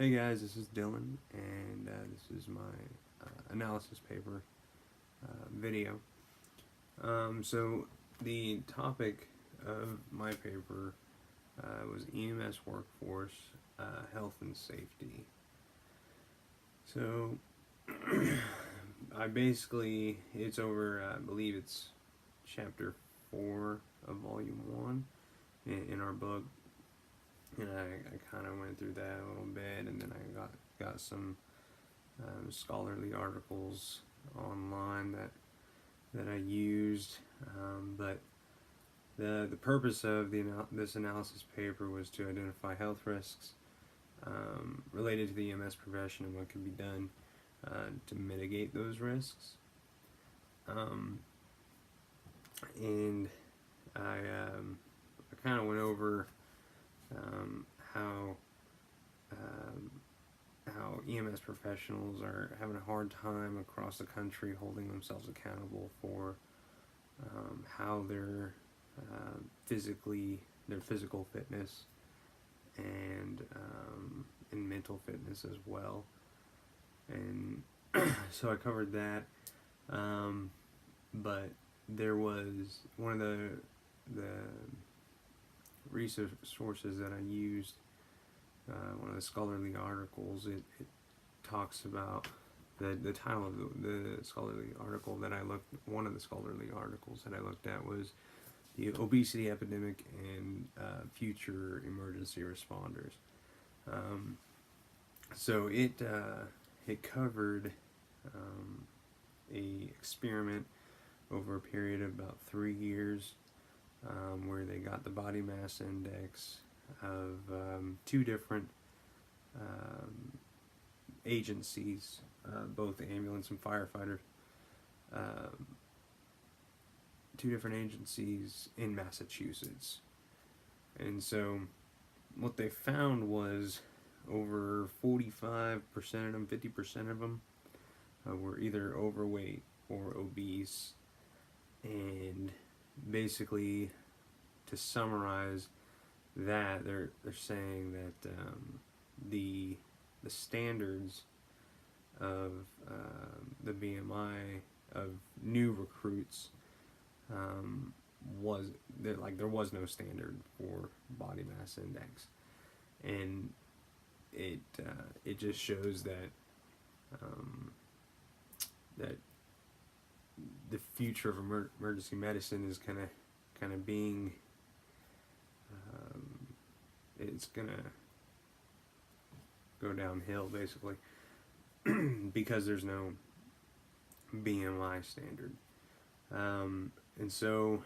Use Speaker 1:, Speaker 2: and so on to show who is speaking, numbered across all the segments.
Speaker 1: Hey guys, this is Dylan, and this is my analysis paper video. So the topic of my paper was EMS workforce health and safety. So it's over, I believe it's chapter 4 of volume 1 in our book. And I kind of went through that a little bit, and then I got some scholarly articles online that I used. But the purpose of this analysis paper was to identify health risks related to the EMS profession and what could be done to mitigate those risks. And I kind of went over how EMS professionals are having a hard time across the country holding themselves accountable for how their physical fitness and mental fitness as well. And so I covered that, but there was one of the research sources that I used, one of the scholarly articles. It talks about the title of the scholarly article that I looked. One of the scholarly articles that I looked at was the obesity epidemic and future emergency responders. So it covered a experiment over a period of about 3 years, where they got the body mass index of two different agencies, both ambulance and firefighter, two different agencies in Massachusetts. And so what they found was over 45% of them, 50% of them were either overweight or obese. And basically, to summarize that, they're saying that the standards of the BMI of new recruits was that, like, there was no standard for body mass index, and it just shows that that the future of emergency medicine is kind of being it's gonna go downhill, basically, because there's no BMI standard. And so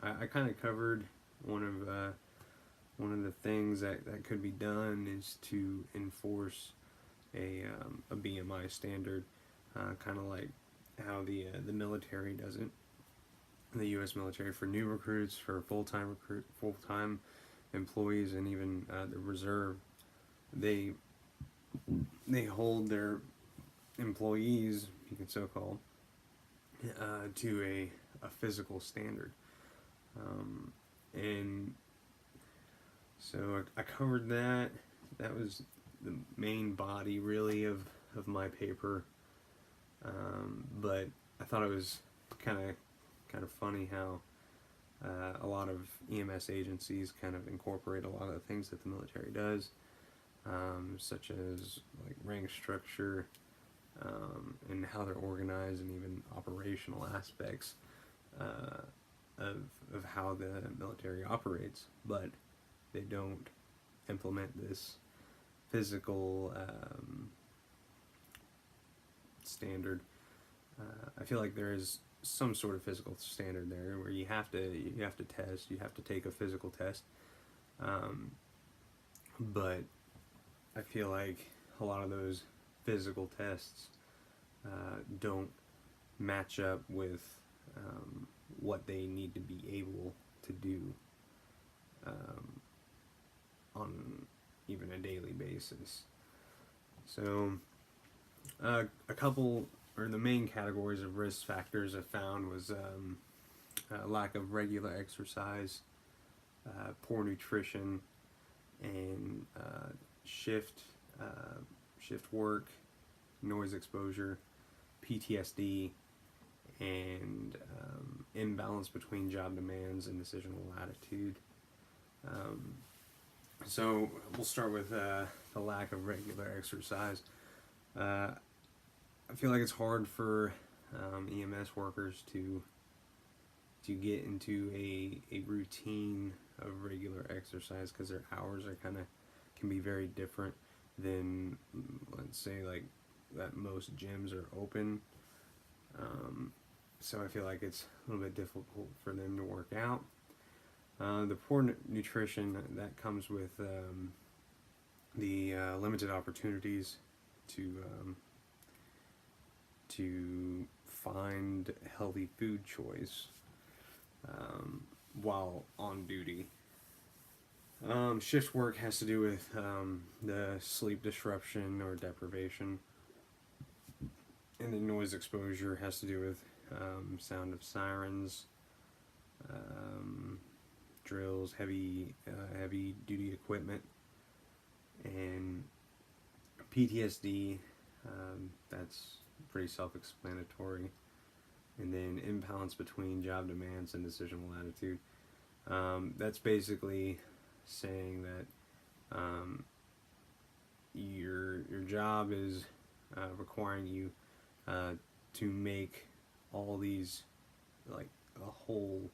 Speaker 1: I kind of covered one of the things that could be done is to enforce a BMI standard, kind of like how the military does it. The U.S. military, for new recruits, for full-time employees, and even the reserve, they hold their employees, you can so call, to a physical standard. And so I covered that. That was the main body, really, of my paper. But I thought it was kind of funny how a lot of EMS agencies kind of incorporate a lot of the things that the military does, such as like rank structure, and how they're organized, and even operational aspects of how the military operates, but they don't implement this physical standard. I feel like there is some sort of physical standard there where you have to test, you have to take a physical test, but I feel like a lot of those physical tests don't match up with what they need to be able to do on even a daily basis. So the main categories of risk factors I found was lack of regular exercise, poor nutrition, and shift shift work, noise exposure, PTSD, and imbalance between job demands and decisional latitude. So we'll start with the lack of regular exercise. I feel like it's hard for EMS workers to get into a routine of regular exercise because their hours are can be very different than, let's say, like that most gyms are open. So I feel like it's a little bit difficult for them to work out. The poor nutrition that comes with the limited opportunities to find healthy food choice while on duty. Shift work has to do with the sleep disruption or deprivation, and the noise exposure has to do with sound of sirens, drills, heavy duty equipment, and PTSD. That's pretty self-explanatory. And then imbalance between job demands and decisional latitude. That's basically saying that your job is requiring you to make all these, like a whole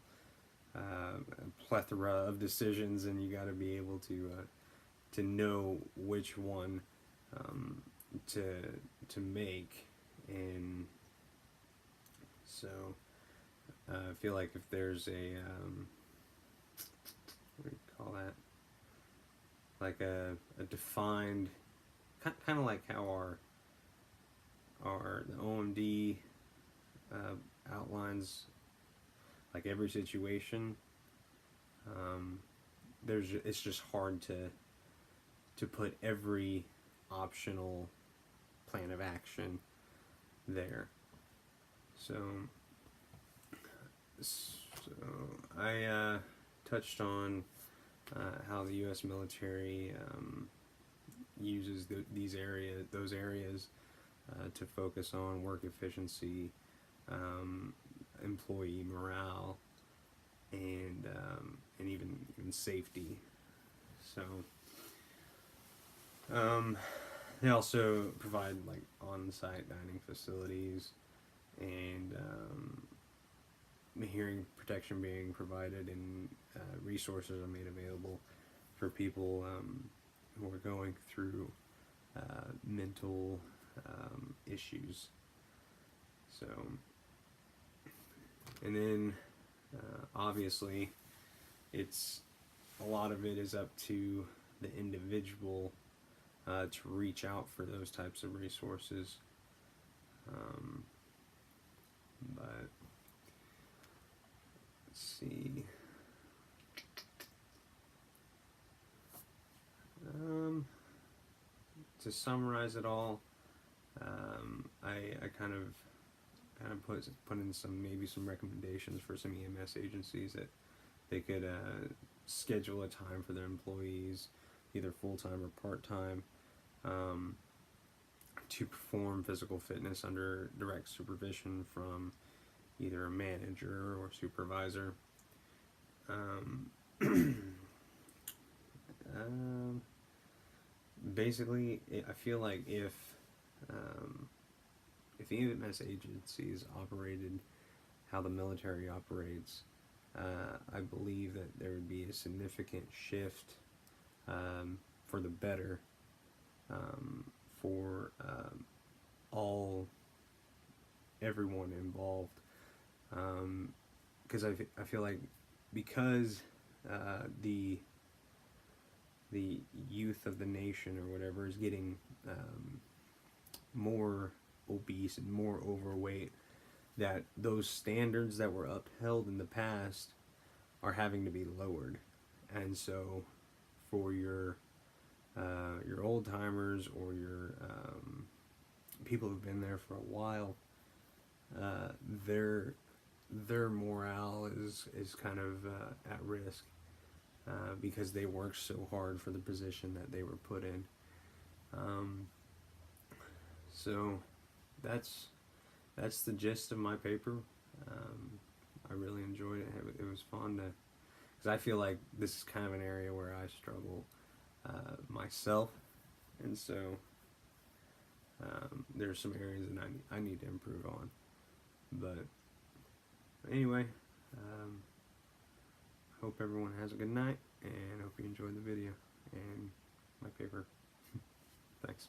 Speaker 1: plethora of decisions, and you got to be able to know which one to make. And so I feel like if there's a what do you call that, like a defined, kind of like how our the OMD outlines like every situation. It's just hard to put every optional plan of action there. So I touched on how the U.S. military uses those areas to focus on work efficiency, employee morale, and even safety. So they also provide like on-site dining facilities, and hearing protection being provided, and resources are made available for people who are going through mental issues. So, and then obviously it's a lot of it is up to the individual to reach out for those types of resources. But let's see. To summarize it all, I kind of put in some recommendations for some EMS agencies that they could schedule a time for their employees, either full-time or part-time, to perform physical fitness under direct supervision from either a manager or supervisor. Basically, I feel like if EMS agencies operated how the military operates, I believe that there would be a significant shift for the better for everyone involved. Because I feel like because the youth of the nation or whatever is getting more obese and more overweight, that those standards that were upheld in the past are having to be lowered. And so for your old timers or your people who've been there for a while, their morale is kind of at risk because they worked so hard for the position that they were put in. so that's the gist of my paper. I really enjoyed it. It was fun to, because I feel like this is kind of an area where I struggle myself, and so there's some areas that I need to improve on. But anyway, hope everyone has a good night, and hope you enjoyed the video and my paper. Thanks.